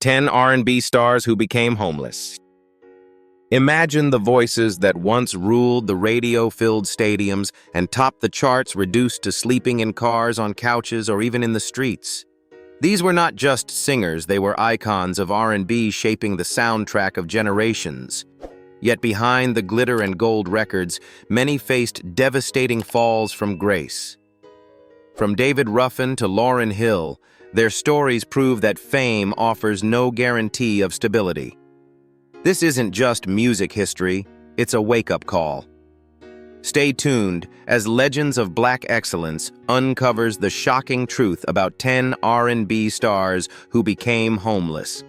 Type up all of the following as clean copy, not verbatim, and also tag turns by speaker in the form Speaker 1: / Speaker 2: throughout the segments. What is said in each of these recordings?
Speaker 1: 10 R&B stars who became homeless. Imagine the voices that once ruled the radio-filled stadiums and topped the charts reduced to sleeping in cars, on couches, or even in the streets. These were not just singers, they were icons of R&B shaping the soundtrack of generations. Yet behind the glitter and gold records, many faced devastating falls from grace. From David Ruffin to Lauryn Hill, their stories prove that fame offers no guarantee of stability. This isn't just music history, it's a wake-up call. Stay tuned as Legends of Black Excellence uncovers the shocking truth about 10 R&B stars who became homeless.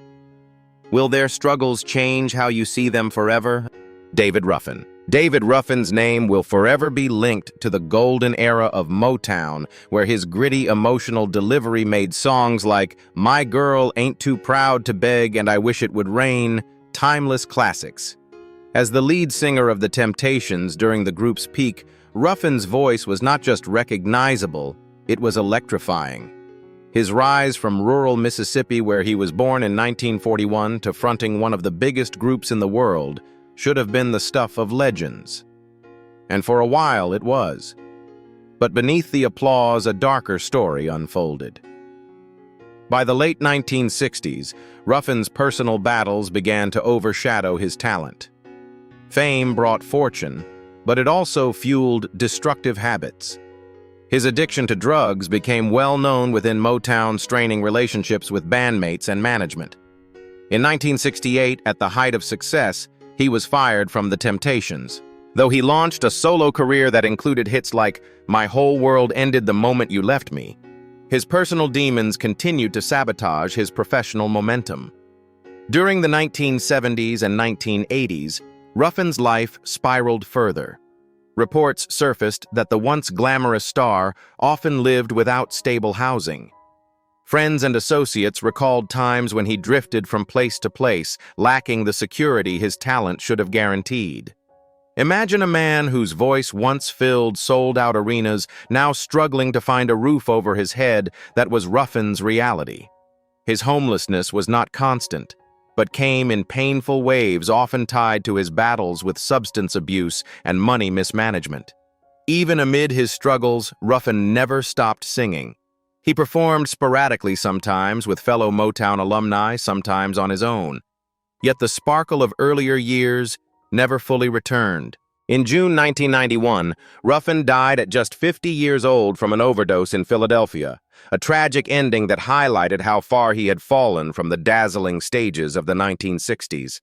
Speaker 1: Will their struggles change how you see them forever? David Ruffin. David Ruffin's name will forever be linked to the golden era of Motown, where his gritty emotional delivery made songs like My Girl Ain't Too Proud to Beg and I Wish It Would Rain timeless classics. As the lead singer of The Temptations during the group's peak, Ruffin's voice was not just recognizable, it was electrifying. His rise from rural Mississippi, where he was born in 1941, to fronting one of the biggest groups in the world should have been the stuff of legends. And for a while it was. But beneath the applause, a darker story unfolded. By the late 1960s, Ruffin's personal battles began to overshadow his talent. Fame brought fortune, but it also fueled destructive habits. His addiction to drugs became well known within Motown, straining relationships with bandmates and management. In 1968, at the height of success, he was fired from The Temptations. Though he launched a solo career that included hits like My Whole World Ended the Moment You Left Me, his personal demons continued to sabotage his professional momentum. During the 1970s and 1980s, Ruffin's life spiraled further. Reports surfaced that the once glamorous star often lived without stable housing. Friends and associates recalled times when he drifted from place to place, lacking the security his talent should have guaranteed. Imagine a man whose voice once filled sold-out arenas, now struggling to find a roof over his head. That was Ruffin's reality. His homelessness was not constant, but came in painful waves, often tied to his battles with substance abuse and money mismanagement. Even amid his struggles, Ruffin never stopped singing. He performed sporadically, sometimes with fellow Motown alumni, sometimes on his own. Yet the sparkle of earlier years never fully returned. In June 1991, Ruffin died at just 50 years old from an overdose in Philadelphia, a tragic ending that highlighted how far he had fallen from the dazzling stages of the 1960s.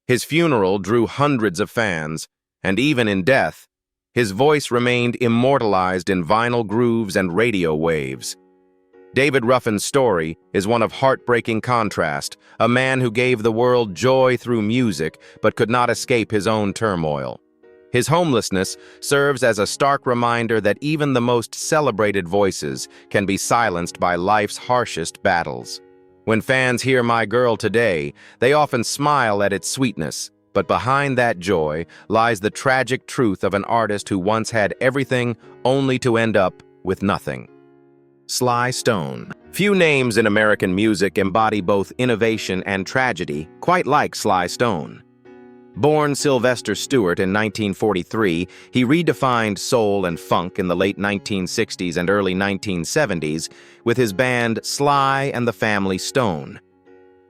Speaker 1: His funeral drew hundreds of fans, and even in death, his voice remained immortalized in vinyl grooves and radio waves. David Ruffin's story is one of heartbreaking contrast, a man who gave the world joy through music but could not escape his own turmoil. His homelessness serves as a stark reminder that even the most celebrated voices can be silenced by life's harshest battles. When fans hear My Girl today, they often smile at its sweetness, but behind that joy lies the tragic truth of an artist who once had everything only to end up with nothing. Sly Stone. Few names in American music embody both innovation and tragedy quite like Sly Stone. Born Sylvester Stewart in 1943, he redefined soul and funk in the late 1960s and early 1970s with his band Sly and the Family Stone.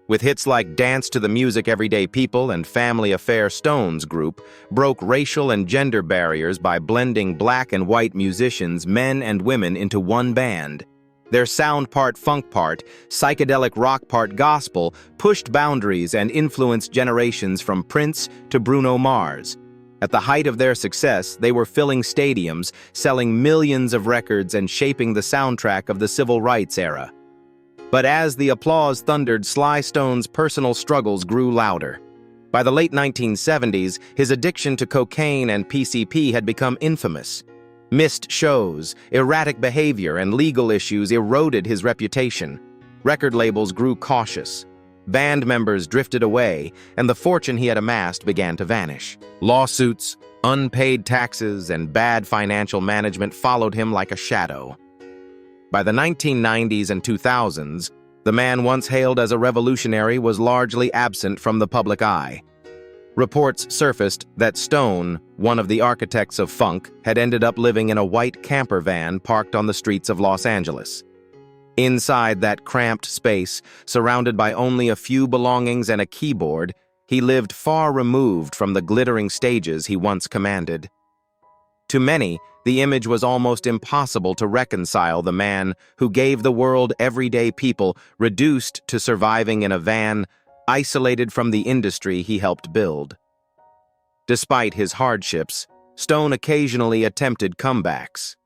Speaker 1: With hits like Dance to the Music Everyday People and Family Affair, Stone's group broke racial and gender barriers by blending black and white musicians, men and women, into one band. Their sound part funk part, psychedelic rock part gospel pushed boundaries and influenced generations from Prince to Bruno Mars. At the height of their success, they were filling stadiums, selling millions of records and shaping the soundtrack of the civil rights era. But as the applause thundered, Sly Stone's personal struggles grew louder. By the late 1970s, his addiction to cocaine and PCP had become infamous. Missed shows, erratic behavior, and legal issues eroded his reputation. Record labels grew cautious. Band members drifted away, and the fortune he had amassed began to vanish. Lawsuits, unpaid taxes, and bad financial management followed him like a shadow. By the 1990s and 2000s, The man once hailed as a revolutionary was largely absent from the public eye. Reports surfaced that Stone, one of the architects of funk, had ended up living in a white camper van parked on the streets of Los Angeles. Inside that cramped space, surrounded by only a few belongings and a keyboard, he lived far removed from the glittering stages he once commanded. To many, the image was almost impossible to reconcile the man who gave the world everyday people reduced to surviving in a van, isolated from the industry he helped build. Despite his hardships, Stone occasionally attempted comebacks.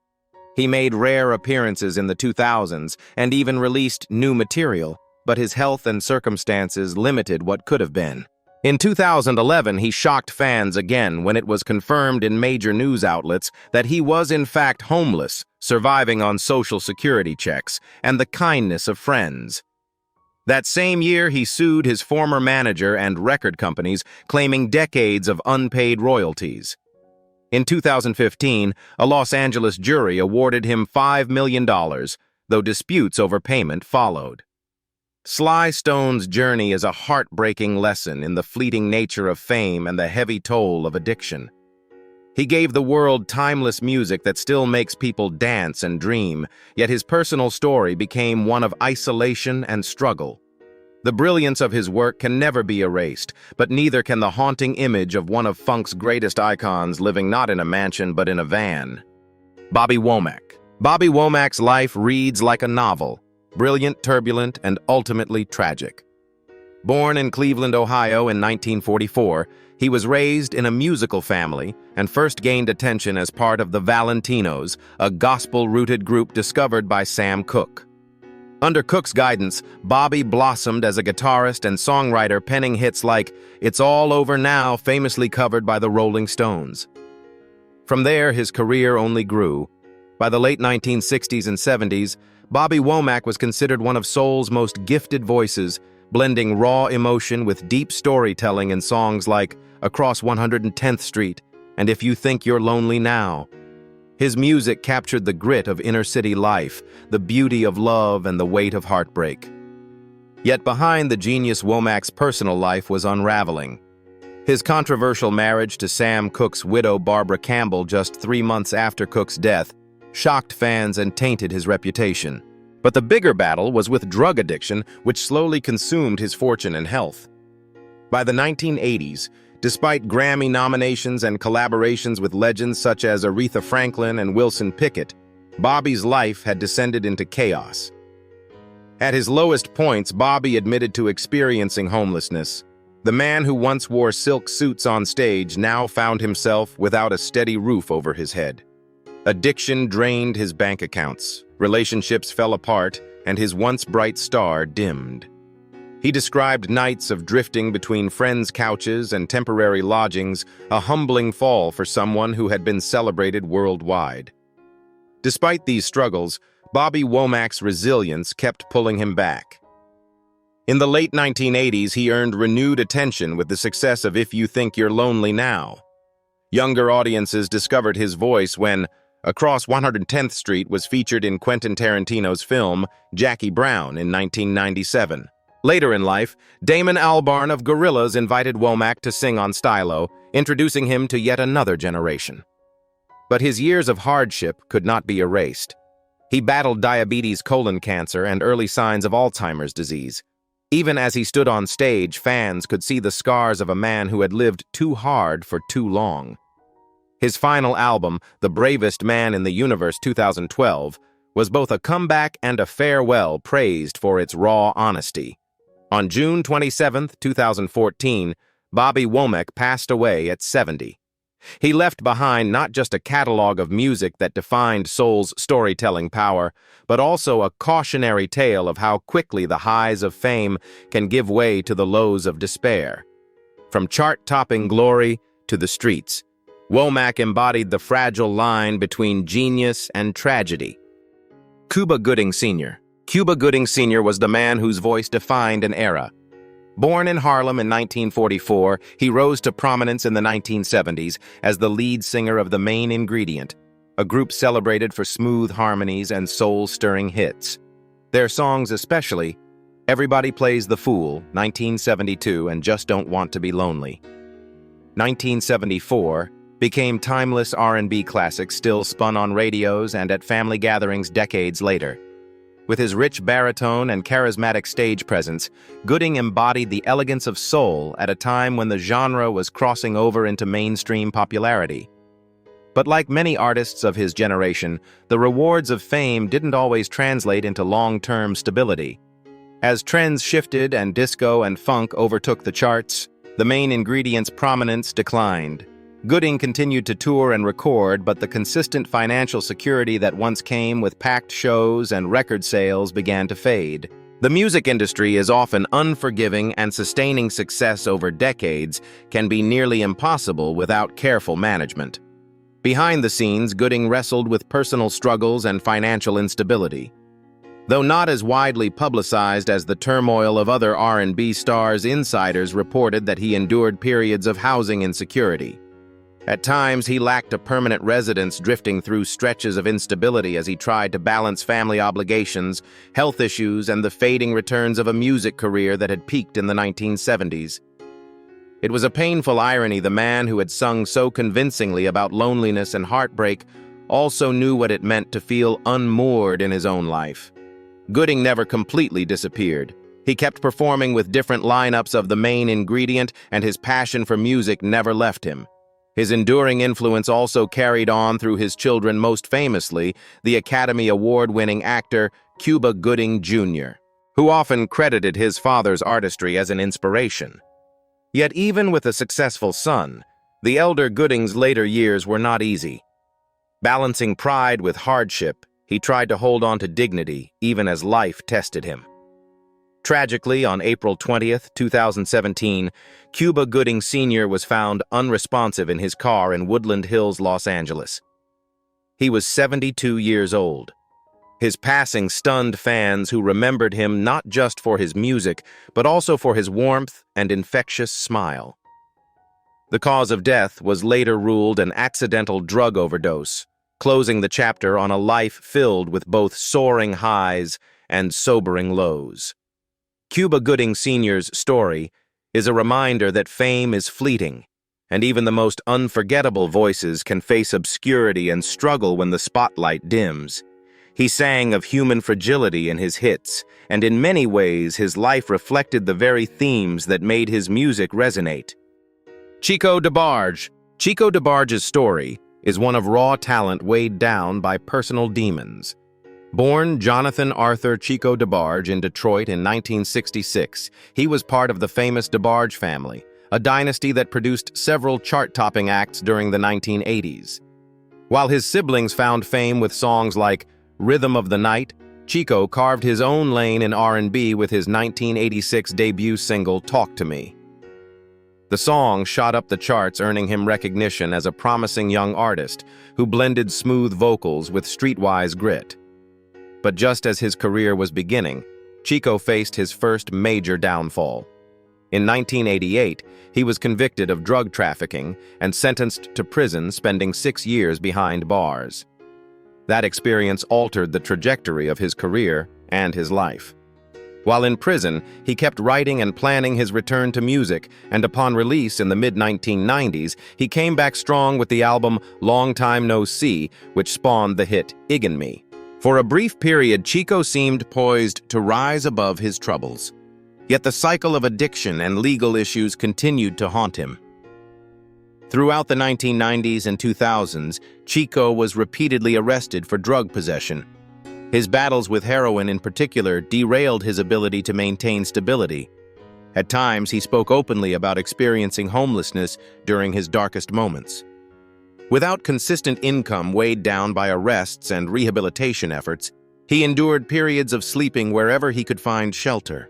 Speaker 1: He made rare appearances in the 2000s and even released new material, but his health and circumstances limited what could have been. In 2011, he shocked fans again when it was confirmed in major news outlets that he was in fact homeless, surviving on Social Security checks and the kindness of friends. That same year, he sued his former manager and record companies, claiming decades of unpaid royalties. In 2015, a Los Angeles jury awarded him $5 million, though disputes over payment followed. Sly Stone's journey is a heartbreaking lesson in the fleeting nature of fame and the heavy toll of addiction. He gave the world timeless music that still makes people dance and dream, yet his personal story became one of isolation and struggle. The brilliance of his work can never be erased, but neither can the haunting image of one of funk's greatest icons living not in a mansion but in a van. Bobby Womack. Bobby Womack's life reads like a novel. Brilliant, turbulent, and ultimately tragic. Born in Cleveland, Ohio in 1944, he was raised in a musical family and first gained attention as part of the Valentinos, a gospel-rooted group discovered by Sam Cooke. Under Cooke's guidance, Bobby blossomed as a guitarist and songwriter, penning hits like "It's All Over Now," famously covered by the Rolling Stones. From there, his career only grew. By the late 1960s and 70s, Bobby Womack was considered one of soul's most gifted voices, blending raw emotion with deep storytelling in songs like Across 110th Street and If You Think You're Lonely Now. His music captured the grit of inner-city life, the beauty of love, and the weight of heartbreak. Yet behind the genius, Womack's personal life was unraveling. His controversial marriage to Sam Cooke's widow, Barbara Campbell, just 3 months after Cooke's death, shocked fans and tainted his reputation. But the bigger battle was with drug addiction, which slowly consumed his fortune and health. By the 1980s, despite Grammy nominations and collaborations with legends such as Aretha Franklin and Wilson Pickett, Bobby's life had descended into chaos. At his lowest points, Bobby admitted to experiencing homelessness. The man who once wore silk suits on stage now found himself without a steady roof over his head. Addiction drained his bank accounts, relationships fell apart, and his once bright star dimmed. He described nights of drifting between friends' couches and temporary lodgings, a humbling fall for someone who had been celebrated worldwide. Despite these struggles, Bobby Womack's resilience kept pulling him back. In the late 1980s, he earned renewed attention with the success of If You Think You're Lonely Now. Younger audiences discovered his voice when Across 110th Street was featured in Quentin Tarantino's film Jackie Brown in 1997. Later in life, Damon Albarn of Gorillaz invited Womack to sing on Stylo, introducing him to yet another generation. But his years of hardship could not be erased. He battled diabetes, colon cancer, and early signs of Alzheimer's disease. Even as he stood on stage, fans could see the scars of a man who had lived too hard for too long. His final album, The Bravest Man in the Universe 2012, was both a comeback and a farewell, praised for its raw honesty. On June 27, 2014, Bobby Womack passed away at 70. He left behind not just a catalog of music that defined soul's storytelling power, but also a cautionary tale of how quickly the highs of fame can give way to the lows of despair. From chart-topping glory to the streets, Womack embodied the fragile line between genius and tragedy. Cuba Gooding Sr. Cuba Gooding Sr. was the man whose voice defined an era. Born in Harlem in 1944, he rose to prominence in the 1970s as the lead singer of The Main Ingredient, a group celebrated for smooth harmonies and soul-stirring hits. Their songs especially Everybody Plays the Fool, 1972, and Just Don't Want to Be Lonely. 1974 became timeless R&B classics still spun on radios and at family gatherings decades later. With his rich baritone and charismatic stage presence, Gooding embodied the elegance of soul at a time when the genre was crossing over into mainstream popularity. But like many artists of his generation, the rewards of fame didn't always translate into long-term stability. As trends shifted and disco and funk overtook the charts, the main ingredient's prominence declined. Gooding continued to tour and record, but the consistent financial security that once came with packed shows and record sales began to fade. The music industry is often unforgiving, and sustaining success over decades can be nearly impossible without careful management. Behind the scenes, Gooding wrestled with personal struggles and financial instability. Though not as widely publicized as the turmoil of other R&B stars, insiders reported that he endured periods of housing insecurity. At times, he lacked a permanent residence, drifting through stretches of instability as he tried to balance family obligations, health issues, and the fading returns of a music career that had peaked in the 1970s. It was a painful irony the man who had sung so convincingly about loneliness and heartbreak also knew what it meant to feel unmoored in his own life. Gooding never completely disappeared. He kept performing with different lineups of the main ingredient, and his passion for music never left him. His enduring influence also carried on through his children, most famously the Academy Award-winning actor Cuba Gooding Jr., who often credited his father's artistry as an inspiration. Yet even with a successful son, the elder Gooding's later years were not easy. Balancing pride with hardship, he tried to hold on to dignity even as life tested him. Tragically, on April 20th, 2017, Cuba Gooding Sr. was found unresponsive in his car in Woodland Hills, Los Angeles. He was 72 years old. His passing stunned fans who remembered him not just for his music, but also for his warmth and infectious smile. The cause of death was later ruled an accidental drug overdose, closing the chapter on a life filled with both soaring highs and sobering lows. Cuba Gooding Sr.'s story is a reminder that fame is fleeting, and even the most unforgettable voices can face obscurity and struggle when the spotlight dims. He sang of human fragility in his hits, and in many ways his life reflected the very themes that made his music resonate. Chico DeBarge. Chico DeBarge's story is one of raw talent weighed down by personal demons. Born Jonathan Arthur Chico DeBarge in Detroit in 1966, he was part of the famous DeBarge family, a dynasty that produced several chart-topping acts during the 1980s. While his siblings found fame with songs like Rhythm of the Night, Chico carved his own lane in R&B with his 1986 debut single, Talk to Me. The song shot up the charts, earning him recognition as a promising young artist who blended smooth vocals with streetwise grit. But just as his career was beginning, Chico faced his first major downfall. In 1988, he was convicted of drug trafficking and sentenced to prison, spending 6 years behind bars. That experience altered the trajectory of his career and his life. While in prison, he kept writing and planning his return to music, and upon release in the mid-1990s, he came back strong with the album Long Time No See, which spawned the hit Iggin' Me. For a brief period, Chico seemed poised to rise above his troubles. Yet the cycle of addiction and legal issues continued to haunt him. Throughout the 1990s and 2000s, Chico was repeatedly arrested for drug possession. His battles with heroin in particular derailed his ability to maintain stability. At times, he spoke openly about experiencing homelessness during his darkest moments. Without consistent income, weighed down by arrests and rehabilitation efforts, he endured periods of sleeping wherever he could find shelter.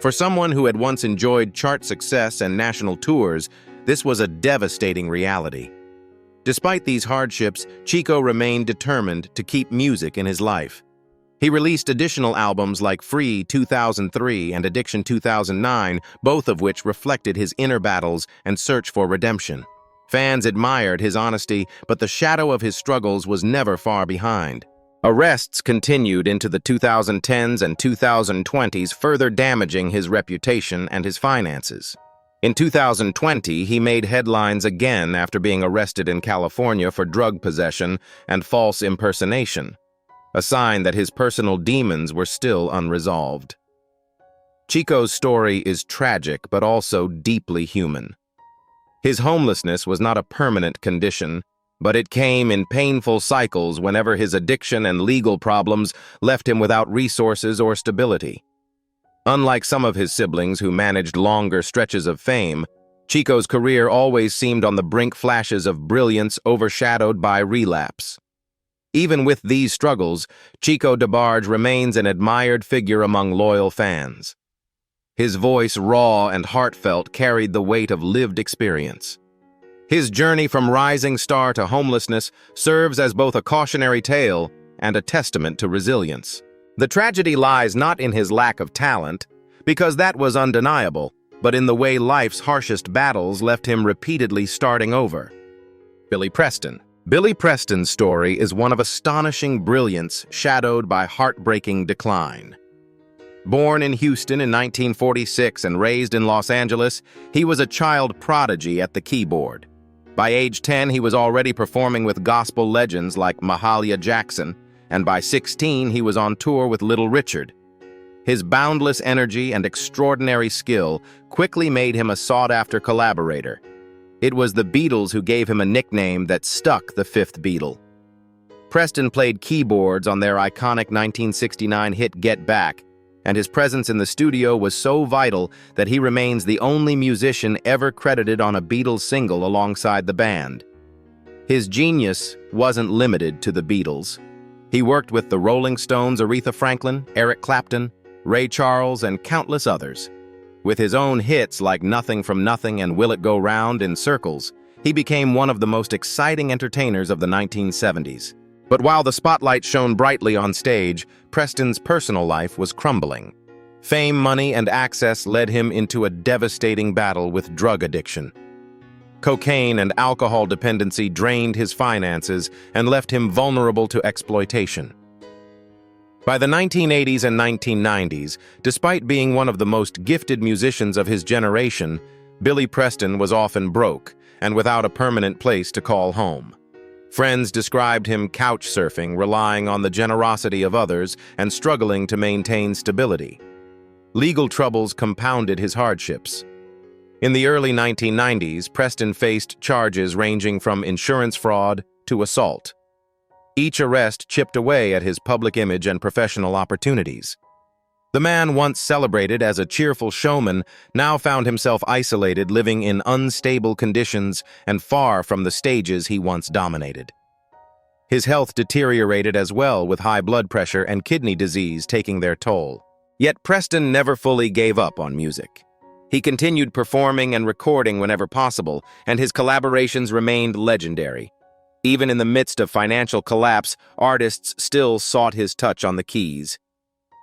Speaker 1: For someone who had once enjoyed chart success and national tours, this was a devastating reality. Despite these hardships, Chico remained determined to keep music in his life. He released additional albums like Free 2003 and Addiction 2009, both of which reflected his inner battles and search for redemption. Fans admired his honesty, but the shadow of his struggles was never far behind. Arrests continued into the 2010s and 2020s, further damaging his reputation and his finances. In 2020, he made headlines again after being arrested in California for drug possession and false impersonation, a sign that his personal demons were still unresolved. Chico's story is tragic but also deeply human. His homelessness was not a permanent condition, but it came in painful cycles whenever his addiction and legal problems left him without resources or stability. Unlike some of his siblings who managed longer stretches of fame, Chico's career always seemed on the brink, flashes of brilliance overshadowed by relapse. Even with these struggles, Chico DeBarge remains an admired figure among loyal fans. His voice, raw and heartfelt, carried the weight of lived experience. His journey from rising star to homelessness serves as both a cautionary tale and a testament to resilience. The tragedy lies not in his lack of talent, because that was undeniable, but in the way life's harshest battles left him repeatedly starting over. Billy Preston. Billy Preston's story is one of astonishing brilliance shadowed by heartbreaking decline. Born in Houston in 1946 and raised in Los Angeles, he was a child prodigy at the keyboard. By age 10, he was already performing with gospel legends like Mahalia Jackson, and by 16, he was on tour with Little Richard. His boundless energy and extraordinary skill quickly made him a sought-after collaborator. It was the Beatles who gave him a nickname that stuck, the Fifth Beatle. Preston played keyboards on their iconic 1969 hit Get Back, and his presence in the studio was so vital that he remains the only musician ever credited on a Beatles single alongside the band. His genius wasn't limited to the Beatles. He worked with the Rolling Stones, Aretha Franklin, Eric Clapton, Ray Charles, and countless others. With his own hits like Nothing from Nothing and Will It Go Round in Circles, he became one of the most exciting entertainers of the 1970s. But while the spotlight shone brightly on stage, Preston's personal life was crumbling. Fame, money, and access led him into a devastating battle with drug addiction. Cocaine and alcohol dependency drained his finances and left him vulnerable to exploitation. By the 1980s and 1990s, despite being one of the most gifted musicians of his generation, Billy Preston was often broke and without a permanent place to call home. Friends described him couch surfing, relying on the generosity of others and struggling to maintain stability. Legal troubles compounded his hardships. In the early 1990s, Preston faced charges ranging from insurance fraud to assault. Each arrest chipped away at his public image and professional opportunities. The man, once celebrated as a cheerful showman, now found himself isolated, living in unstable conditions and far from the stages he once dominated. His health deteriorated as well, with high blood pressure and kidney disease taking their toll. Yet Preston never fully gave up on music. He continued performing and recording whenever possible, and his collaborations remained legendary. Even in the midst of financial collapse, artists still sought his touch on the keys.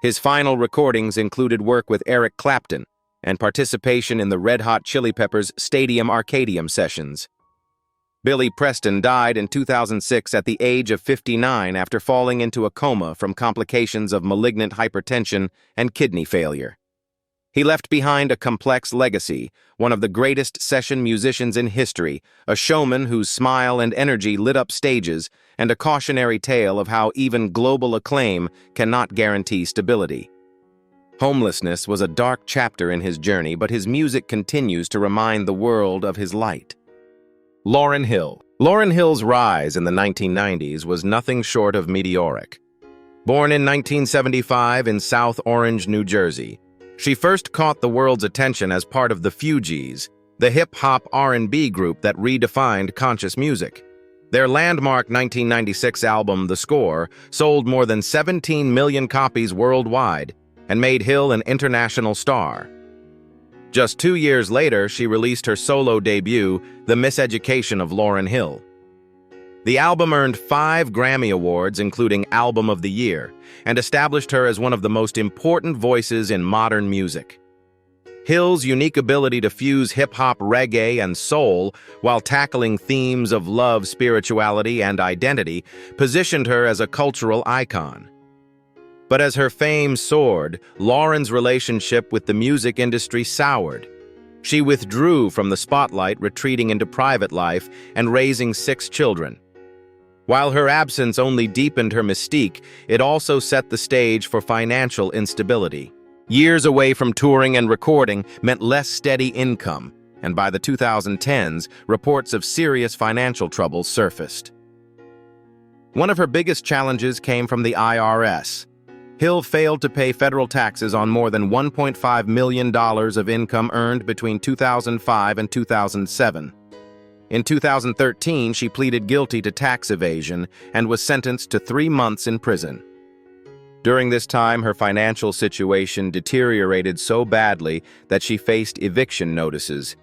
Speaker 1: His final recordings included work with Eric Clapton and participation in the Red Hot Chili Peppers' Stadium Arcadium sessions. Billy Preston died in 2006 at the age of 59 after falling into a coma from complications of malignant hypertension and kidney failure. He left behind a complex legacy, one of the greatest session musicians in history, a showman whose smile and energy lit up stages, and a cautionary tale of how even global acclaim cannot guarantee stability. Homelessness was a dark chapter in his journey, but his music continues to remind the world of his light. Lauryn Hill. Lauryn Hill's rise in the 1990s was nothing short of meteoric. Born in 1975 in South Orange, New Jersey, she first caught the world's attention as part of the Fugees, the hip-hop R&B group that redefined conscious music. Their landmark 1996 album, The Score, sold more than 17 million copies worldwide and made Hill an international star. Just 2 years later, she released her solo debut, The Miseducation of Lauryn Hill. The album earned 5 Grammy Awards, including Album of the Year, and established her as one of the most important voices in modern music. Hill's unique ability to fuse hip-hop, reggae, and soul while tackling themes of love, spirituality, and identity positioned her as a cultural icon. But as her fame soared, Lauren's relationship with the music industry soured. She withdrew from the spotlight, retreating into private life and raising 6 children. While her absence only deepened her mystique, it also set the stage for financial instability. Years away from touring and recording meant less steady income, and by the 2010s, reports of serious financial troubles surfaced. One of her biggest challenges came from the IRS. Hill failed to pay federal taxes on more than $1.5 million of income earned between 2005 and 2007. In 2013, she pleaded guilty to tax evasion and was sentenced to 3 months in prison. During this time, her financial situation deteriorated so badly that she faced eviction notices.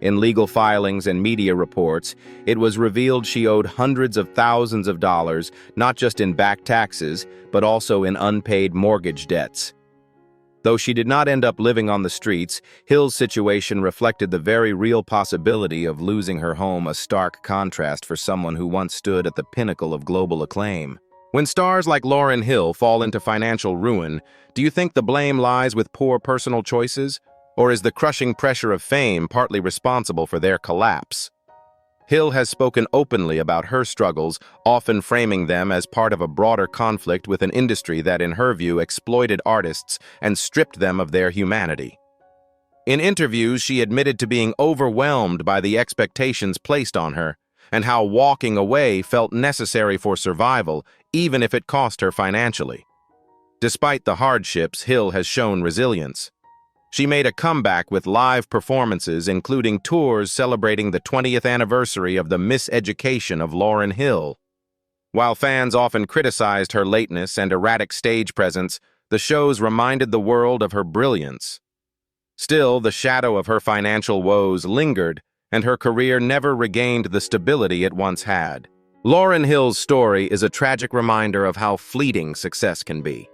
Speaker 1: In legal filings and media reports, it was revealed she owed hundreds of thousands of dollars, not just in back taxes, but also in unpaid mortgage debts. Though she did not end up living on the streets, Hill's situation reflected the very real possibility of losing her home, a stark contrast for someone who once stood at the pinnacle of global acclaim. When stars like Lauryn Hill fall into financial ruin, do you think the blame lies with poor personal choices? Or is the crushing pressure of fame partly responsible for their collapse? Hill has spoken openly about her struggles, often framing them as part of a broader conflict with an industry that, in her view, exploited artists and stripped them of their humanity. In interviews, she admitted to being overwhelmed by the expectations placed on her, and how walking away felt necessary for survival, even if it cost her financially. Despite the hardships, Hill has shown resilience. She made a comeback with live performances, including tours celebrating the 20th anniversary of the miseducation of Lauryn Hill. While fans often criticized her lateness and erratic stage presence, the shows reminded the world of her brilliance. Still, the shadow of her financial woes lingered, and her career never regained the stability it once had. Lauryn Hill's story is a tragic reminder of how fleeting success can be.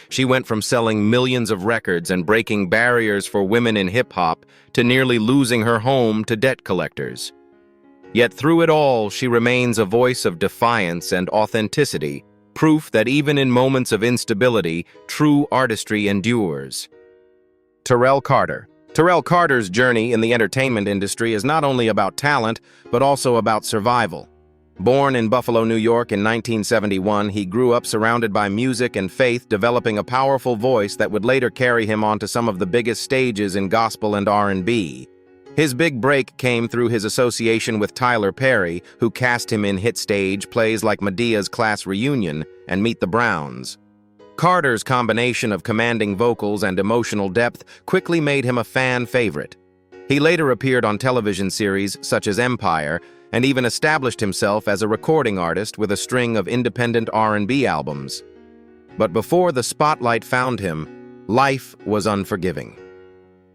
Speaker 1: She went from selling millions of records and breaking barriers for women in hip-hop to nearly losing her home to debt collectors. Yet through it all, she remains a voice of defiance and authenticity, proof that even in moments of instability, true artistry endures. Terrell Carter. Terrell Carter's journey in the entertainment industry is not only about talent, but also about survival. Born in Buffalo, New York in 1971, he grew up surrounded by music and faith, developing a powerful voice that would later carry him onto some of the biggest stages in gospel and R&B. His big break came through his association with Tyler Perry, who cast him in hit stage plays like Medea's Class Reunion and Meet the Browns. Carter's combination of commanding vocals and emotional depth quickly made him a fan favorite. He later appeared on television series such as Empire, and even established himself as a recording artist with a string of independent R&B albums. But before the spotlight found him, life was unforgiving.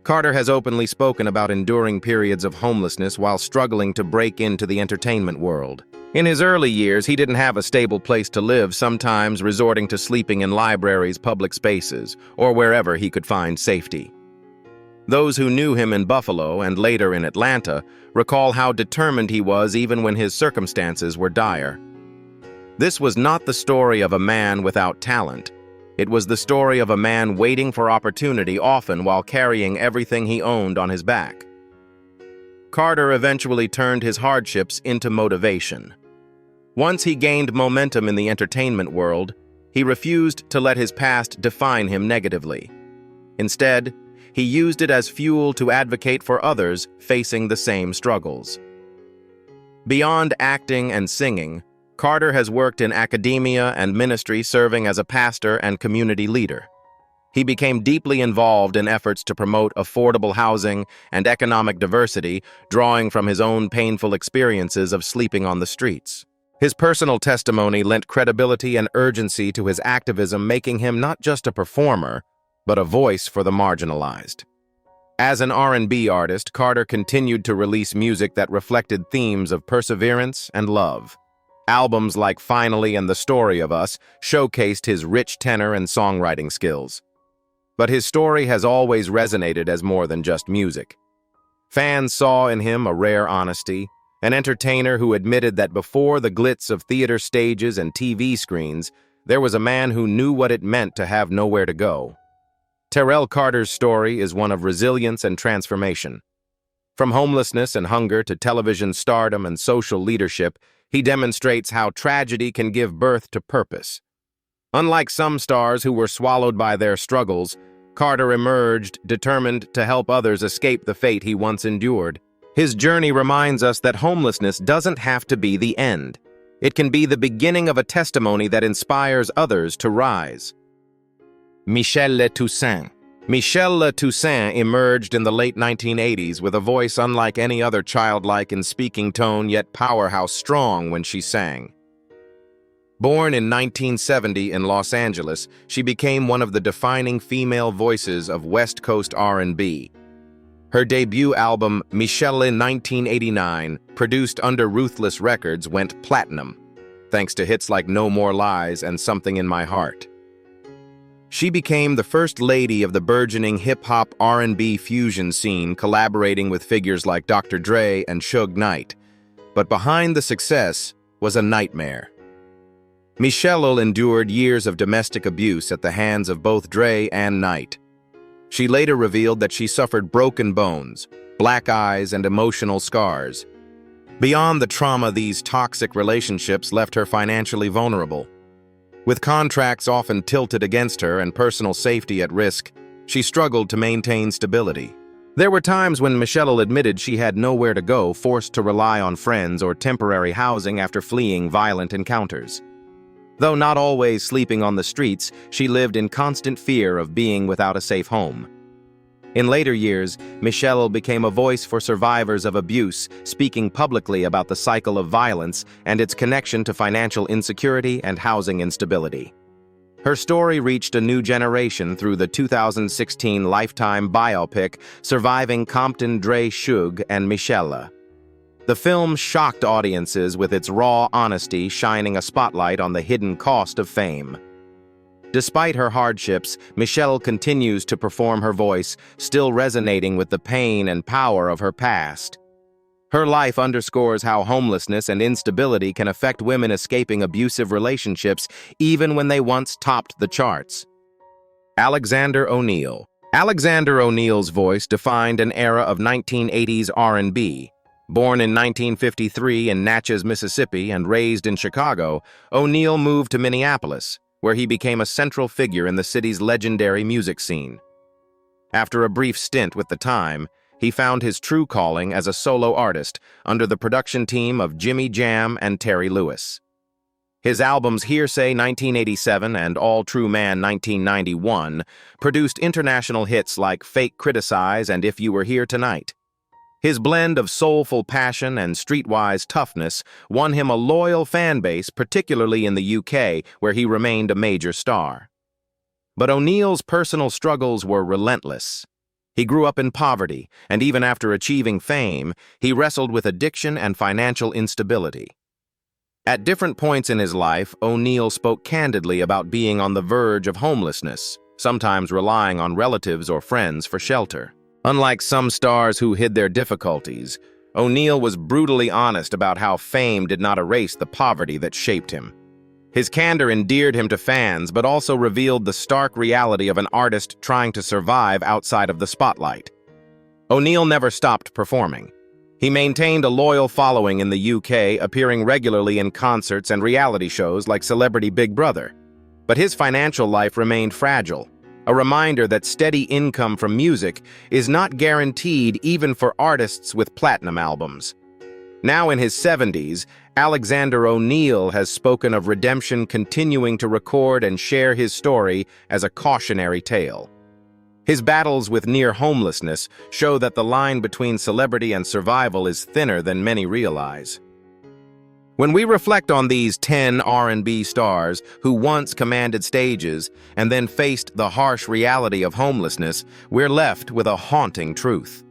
Speaker 1: Carter has openly spoken about enduring periods of homelessness while struggling to break into the entertainment world. In his early years, he didn't have a stable place to live, sometimes resorting to sleeping in libraries, public spaces, or wherever he could find safety. Those who knew him in Buffalo and later in Atlanta recall how determined he was even when his circumstances were dire. This was not the story of a man without talent. It was the story of a man waiting for opportunity, often while carrying everything he owned on his back. Carter eventually turned his hardships into motivation. Once he gained momentum in the entertainment world, he refused to let his past define him negatively. Instead, he used it as fuel to advocate for others facing the same struggles. Beyond acting and singing, Carter has worked in academia and ministry, serving as a pastor and community leader. He became deeply involved in efforts to promote affordable housing and economic diversity, drawing from his own painful experiences of sleeping on the streets. His personal testimony lent credibility and urgency to his activism, making him not just a performer, but a voice for the marginalized. As an R&B artist, Carter continued to release music that reflected themes of perseverance and love. Albums like Finally and The Story of Us showcased his rich tenor and songwriting skills. But his story has always resonated as more than just music. Fans saw in him a rare honesty, an entertainer who admitted that before the glitz of theater stages and TV screens, there was a man who knew what it meant to have nowhere to go. Terrell Carter's story is one of resilience and transformation. From homelessness and hunger to television stardom and social leadership, he demonstrates how tragedy can give birth to purpose. Unlike some stars who were swallowed by their struggles, Carter emerged determined to help others escape the fate he once endured. His journey reminds us that homelessness doesn't have to be the end. It can be the beginning of a testimony that inspires others to rise. Michel Le Toussaint. Michel Le Toussaint emerged in the late 1980s with a voice unlike any other, childlike in speaking tone yet powerhouse strong when she sang. Born in 1970 in Los Angeles, she became one of the defining female voices of West Coast R&B. Her debut album, Michelle in 1989, produced under Ruthless Records, went platinum, thanks to hits like No More Lies and Something in My Heart. She became the first lady of the burgeoning hip-hop R&B fusion scene, collaborating with figures like Dr. Dre and Suge Knight. But behind the success was a nightmare. Michelle endured years of domestic abuse at the hands of both Dre and Knight. She later revealed that she suffered broken bones, black eyes, and emotional scars. Beyond the trauma, these toxic relationships left her financially vulnerable. With contracts often tilted against her and personal safety at risk, she struggled to maintain stability. There were times when Michelle admitted she had nowhere to go, forced to rely on friends or temporary housing after fleeing violent encounters. Though not always sleeping on the streets, she lived in constant fear of being without a safe home. In later years, Michelle became a voice for survivors of abuse, speaking publicly about the cycle of violence and its connection to financial insecurity and housing instability. Her story reached a new generation through the 2016 Lifetime biopic Surviving Compton, Dre, Suge, and Michelle. The film shocked audiences with its raw honesty, shining a spotlight on the hidden cost of fame. Despite her hardships, Michelle continues to perform her voice, still resonating with the pain and power of her past. Her life underscores how homelessness and instability can affect women escaping abusive relationships, even when they once topped the charts. Alexander O'Neal. Alexander O'Neal's voice defined an era of 1980s R&B. Born in 1953 in Natchez, Mississippi, and raised in Chicago, O'Neal moved to Minneapolis, where he became a central figure in the city's legendary music scene. After a brief stint with The Time, he found his true calling as a solo artist under the production team of Jimmy Jam and Terry Lewis. His albums Hearsay 1987 and All True Man 1991 produced international hits like Fake Criticize and If You Were Here Tonight. His blend of soulful passion and streetwise toughness won him a loyal fan base, particularly in the UK, where he remained a major star. But O'Neal's personal struggles were relentless. He grew up in poverty, and even after achieving fame, he wrestled with addiction and financial instability. At different points in his life, O'Neal spoke candidly about being on the verge of homelessness, sometimes relying on relatives or friends for shelter. Unlike some stars who hid their difficulties, O'Neal was brutally honest about how fame did not erase the poverty that shaped him. His candor endeared him to fans, but also revealed the stark reality of an artist trying to survive outside of the spotlight. O'Neal never stopped performing. He maintained a loyal following in the UK, appearing regularly in concerts and reality shows like Celebrity Big Brother. But his financial life remained fragile, a reminder that steady income from music is not guaranteed even for artists with platinum albums. Now in his 70s, Alexander O'Neal has spoken of redemption, continuing to record and share his story as a cautionary tale. His battles with near homelessness show that the line between celebrity and survival is thinner than many realize. When we reflect on these 10 R&B stars who once commanded stages and then faced the harsh reality of homelessness, we're left with a haunting truth.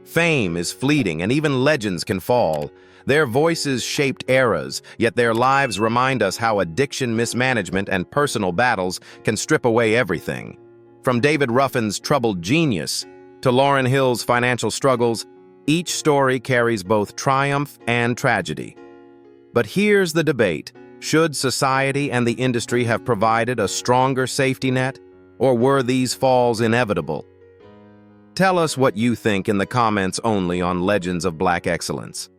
Speaker 1: Fame is fleeting and even legends can fall. Their voices shaped eras, yet their lives remind us how addiction, mismanagement, and personal battles can strip away everything. From David Ruffin's troubled genius to Lauryn Hill's financial struggles, each story carries both triumph and tragedy. But here's the debate. Should society and the industry have provided a stronger safety net, or were these falls inevitable? Tell us what you think in the comments only on Legends of Black Excellence.